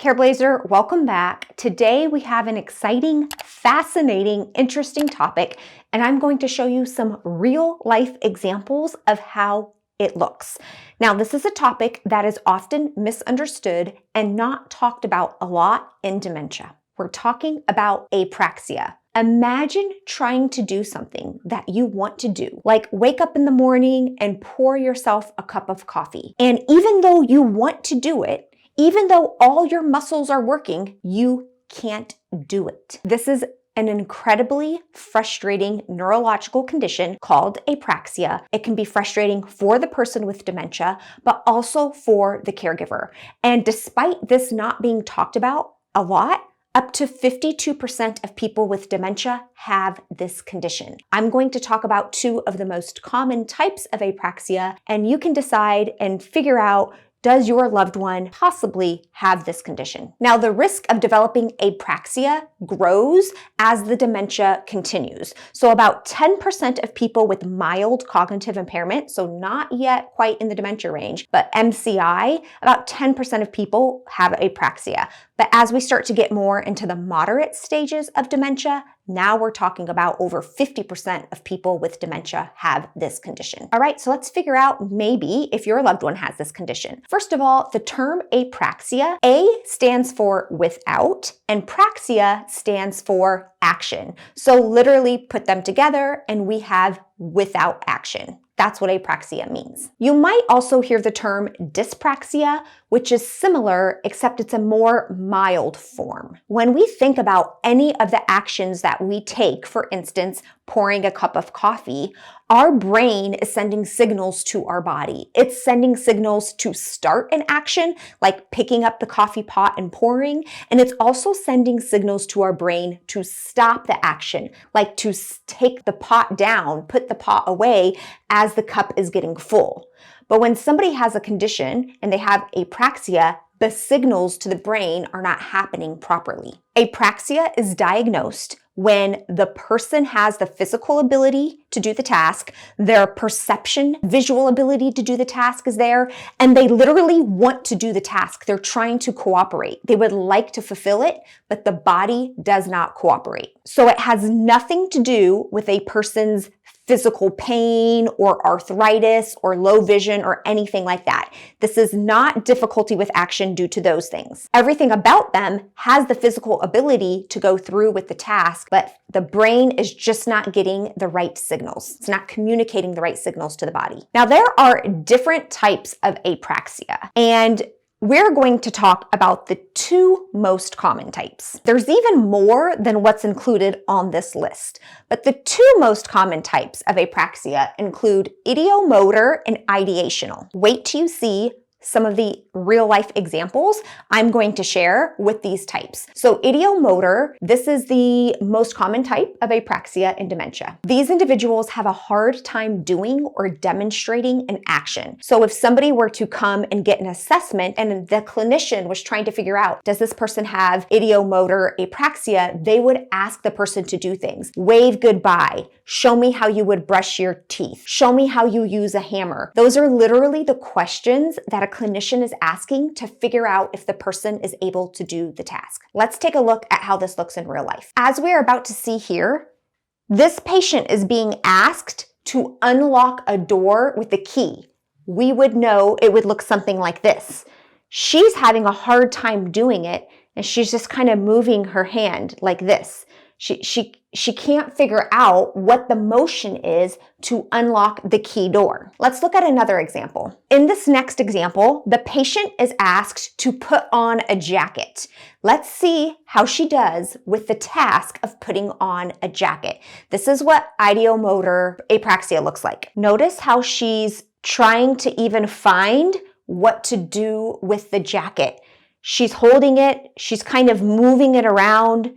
Careblazer, welcome back. Today we have an exciting, fascinating, interesting topic, and I'm going to show you some real life examples of how it looks. Now, this is a topic that is often misunderstood and not talked about a lot in dementia. We're talking about apraxia. Imagine trying to do something that you want to do, like wake up in the morning and pour yourself a cup of coffee. And even though you want to do it, even though all your muscles are working, you can't do it. This is an incredibly frustrating neurological condition called apraxia. It can be frustrating for the person with dementia, but also for the caregiver. And despite this not being talked about a lot, up to 52% of people with dementia have this condition. I'm going to talk about two of the most common types of apraxia, and you can decide and figure out, does your loved one possibly have this condition? Now, the risk of developing apraxia grows as the dementia continues. So about 10% of people with mild cognitive impairment, so not yet quite in the dementia range, but MCI, about 10% of people have apraxia. But as we start to get more into the moderate stages of dementia, now we're talking about over 50% of people with dementia have this condition. All right, so let's figure out maybe if your loved one has this condition. First of all, the term apraxia, A stands for without, and praxia stands for action. So literally put them together and we have without action. That's what apraxia means. You might also hear the term dyspraxia, which is similar, except it's a more mild form. When we think about any of the actions that we take, for instance, pouring a cup of coffee, our brain is sending signals to our body. It's sending signals to start an action, like picking up the coffee pot and pouring, and it's also sending signals to our brain to stop the action, like to take the pot down, put the pot away as the cup is getting full. But when somebody has a condition and they have apraxia, the signals to the brain are not happening properly. Apraxia is diagnosed when the person has the physical ability to do the task, their perception, visual ability to do the task is there, and they literally want to do the task. They're trying to cooperate. They would like to fulfill it, but the body does not cooperate. So it has nothing to do with a person's physical pain or arthritis or low vision or anything like that. This is not difficulty with action due to those things. Everything about them has the physical ability to go through with the task, but the brain is just not getting the right signals. It's not communicating the right signals to the body. Now, there are different types of apraxia, and we're going to talk about the two most common types. There's even more than what's included on this list, but the two most common types of apraxia include ideomotor and ideational. Wait till you see some of the real life examples I'm going to share with these types. So ideomotor, this is the most common type of apraxia in dementia. These individuals have a hard time doing or demonstrating an action. So if somebody were to come and get an assessment and the clinician was trying to figure out, does this person have ideomotor apraxia, they would ask the person to do things. Wave goodbye. Show me how you would brush your teeth. Show me how you use a hammer. Those are literally the questions that a clinician is asking to figure out if the person is able to do the task. Let's take a look at how this looks in real life. As we are about to see here, this patient is being asked to unlock a door with a key. We would know it would look something like this. She's having a hard time doing it, and she's just kind of moving her hand like this. She can't figure out what the motion is to unlock the key door. Let's look at another example. In this next example, the patient is asked to put on a jacket. Let's see how she does with the task of putting on a jacket. This is what ideomotor apraxia looks like. Notice how she's trying to even find what to do with the jacket. She's holding it, she's kind of moving it around.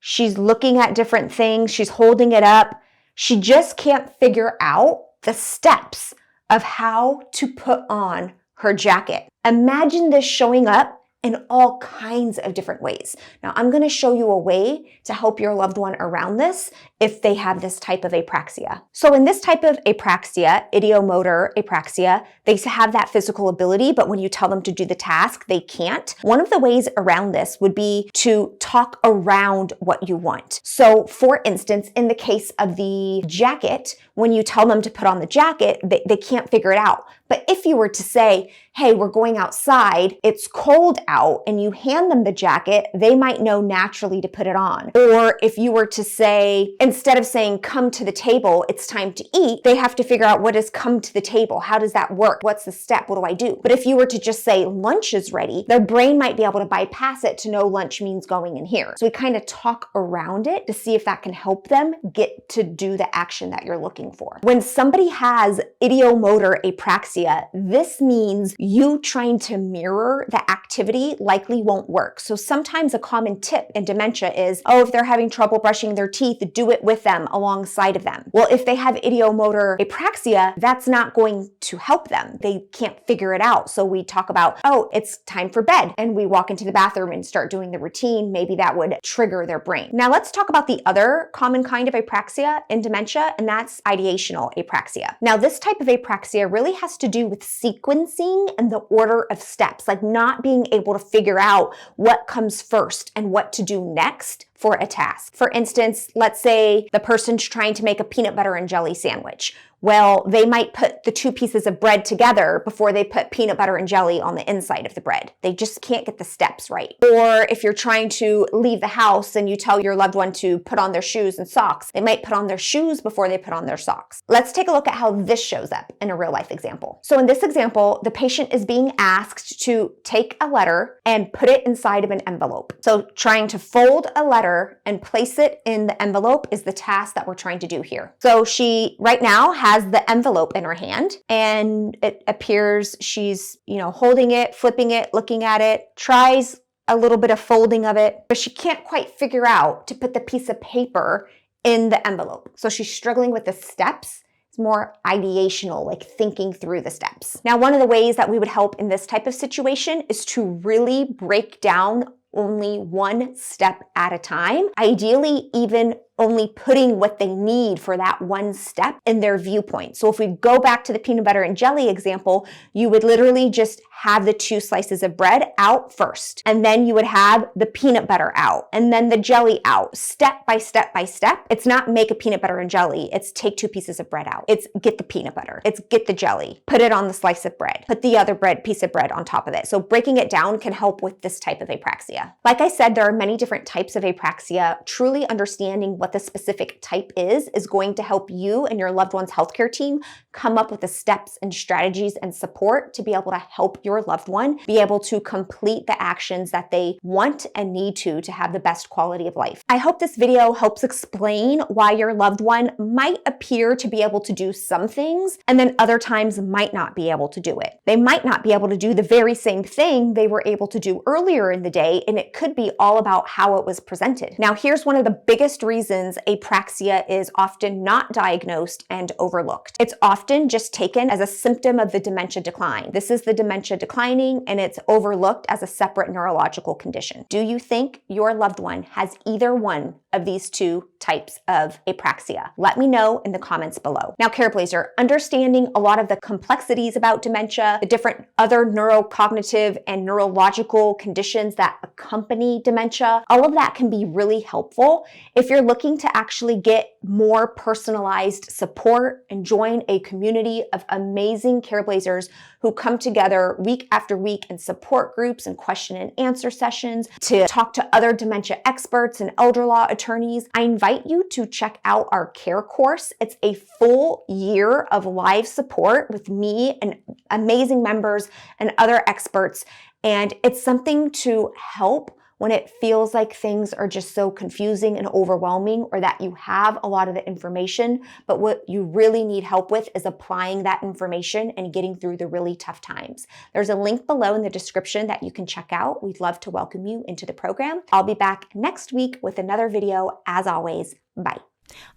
She's looking at different things. She's holding it up. She just can't figure out the steps of how to put on her jacket. Imagine this showing up in all kinds of different ways. Now, I'm going to show you a way to help your loved one around this if they have this type of apraxia. So in this type of apraxia, ideomotor apraxia, they have that physical ability, but when you tell them to do the task, they can't. One of the ways around this would be to talk around what you want. So for instance, in the case of the jacket, when you tell them to put on the jacket, they can't figure it out. But if you were to say, hey, we're going outside, it's cold out, and you hand them the jacket, they might know naturally to put it on. Or if you were to say, instead of saying, come to the table, it's time to eat, they have to figure out what is come to the table. How does that work? What's the step? What do I do? But if you were to just say, lunch is ready, their brain might be able to bypass it to know lunch means going in here. So we kind of talk around it to see if that can help them get to do the action that you're looking for. When somebody has ideomotor apraxia, this means you trying to mirror the activity likely won't work. So sometimes a common tip in dementia is, oh, if they're having trouble brushing their teeth, do it with them, alongside of them. Well, if they have ideomotor apraxia, that's not going to help them. They can't figure it out. So we talk about, oh, it's time for bed. And we walk into the bathroom and start doing the routine. Maybe that would trigger their brain. Now let's talk about the other common kind of apraxia in dementia, and that's ideational apraxia. Now this type of apraxia really has to do with sequencing and the order of steps, like not being able to figure out what comes first and what to do next for a task. For instance, let's say the person's trying to make a peanut butter and jelly sandwich. Well, they might put the two pieces of bread together before they put peanut butter and jelly on the inside of the bread. They just can't get the steps right. Or if you're trying to leave the house and you tell your loved one to put on their shoes and socks, they might put on their shoes before they put on their socks. Let's take a look at how this shows up in a real life example. So in this example, the patient is being asked to take a letter and put it inside of an envelope. So trying to fold a letter and place it in the envelope is the task that we're trying to do here. So she right now has the envelope in her hand, and it appears she's, holding it, flipping it, looking at it, tries a little bit of folding of it, but she can't quite figure out to put the piece of paper in the envelope. So she's struggling with the steps. It's more ideational, like thinking through the steps. Now, one of the ways that we would help in this type of situation is to really break down only one step at a time, ideally even only putting what they need for that one step in their viewpoint. So if we go back to the peanut butter and jelly example, you would literally just have the two slices of bread out first, and then you would have the peanut butter out, and then the jelly out, step by step by step. It's not make a peanut butter and jelly, it's take two pieces of bread out. It's get the peanut butter, it's get the jelly, put it on the slice of bread, put the other piece of bread on top of it. So breaking it down can help with this type of apraxia. Like I said, there are many different types of apraxia. Truly understanding what the specific type is going to help you and your loved one's healthcare team come up with the steps and strategies and support to be able to help your loved one be able to complete the actions that they want and need to have the best quality of life. I hope this video helps explain why your loved one might appear to be able to do some things and then other times might not be able to do it. They might not be able to do the very same thing they were able to do earlier in the day, and it could be all about how it was presented. Now, here's one of the biggest reasons apraxia is often not diagnosed and overlooked. It's often just taken as a symptom of the dementia decline. This is the dementia declining, and it's overlooked as a separate neurological condition. Do you think your loved one has either one of these two types of apraxia? Let me know in the comments below. Now, Careblazer, understanding a lot of the complexities about dementia, the different other neurocognitive and neurological conditions that accompany dementia, all of that can be really helpful if you're looking to actually get more personalized support and join a community of amazing Careblazers who come together week after week in support groups and question and answer sessions to talk to other dementia experts and elder law attorneys. I invite you to check out our care course. It's a full year of live support with me and amazing members and other experts. And it's something to help when it feels like things are just so confusing and overwhelming, or that you have a lot of the information, but what you really need help with is applying that information and getting through the really tough times. There's a link below in the description that you can check out. We'd love to welcome you into the program. I'll be back next week with another video. As always, bye.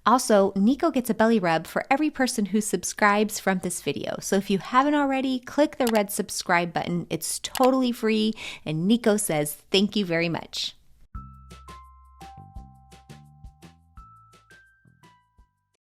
Also, Nico gets a belly rub for every person who subscribes from this video. So if you haven't already, click the red subscribe button. It's totally free, and Nico says thank you very much.